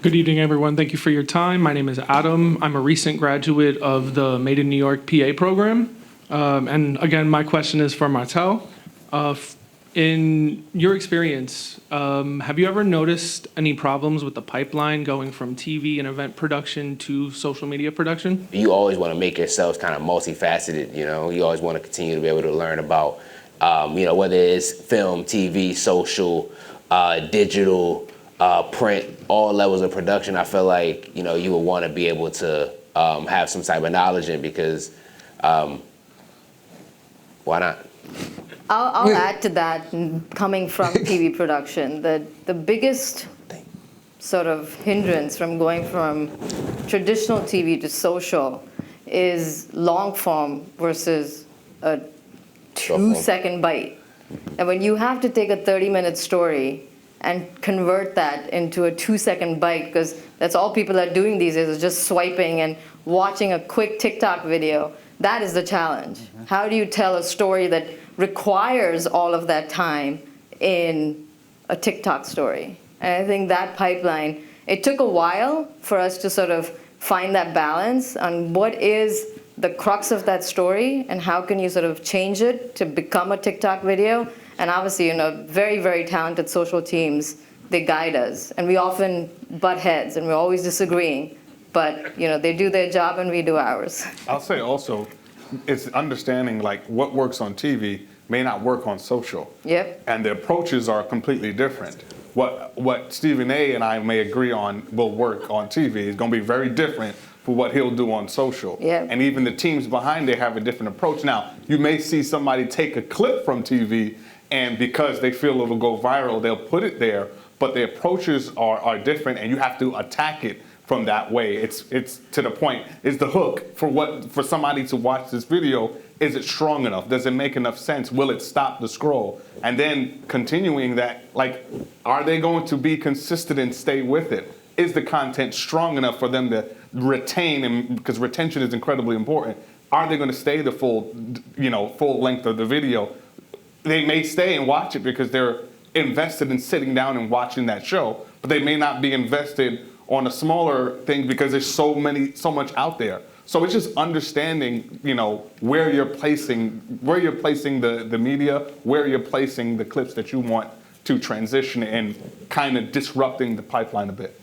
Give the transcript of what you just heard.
Good evening, everyone. Thank you for your time. My name is Adam. I'm a recent graduate of the Made in New York PA program. And again, my question is for Martel. In your experience, have you ever noticed any problems with the pipeline going from TV and event production to social media production? You always want to make yourself kind of multifaceted, you know? You always want to continue to be able to learn about, whether it's film, TV, social, digital, print, all levels of production. I feel like, you would want to be able to have some type of knowledge in because why not? I'll add to that, coming from TV production, the biggest sort of hindrance from going from traditional TV to social is long form versus a 2-second bite. And when you have to take a 30-minute story and convert that into a 2-second bite, because that's all people are doing these days is just swiping and watching a quick TikTok video, that is the challenge. How do you tell a story that requires all of that time in a TikTok story? And I think that pipeline, it took a while for us to sort of find that balance on what is the crux of that story and how can you sort of change it to become a TikTok video. And obviously, very, very talented social teams, they guide us. And we often butt heads and we're always disagreeing. But they do their job and we do ours. I'll say also, it's understanding like what works on TV may not work on social. Yep. And the approaches are completely different. What Stephen A. and I may agree on will work on TV is going to be very different for what he'll do on social. Yep. And even the teams behind it have a different approach. Now, you may see somebody take a clip from TV and because they feel it'll go viral, they'll put it there, but the approaches are different and you have to attack it from that way. It's to the point, is the hook for somebody to watch this video, is it strong enough? Does it make enough sense? Will it stop the scroll? And then continuing that, like, are they going to be consistent and stay with it? Is the content strong enough for them to retain, and because retention is incredibly important, are they going to stay the full length of the video? They may stay and watch it because they're invested in sitting down and watching that show, but they may not be invested on a smaller thing because there's so much out there. So it's just understanding, where you're placing the media, where you're placing the clips that you want to transition and kind of disrupting the pipeline a bit.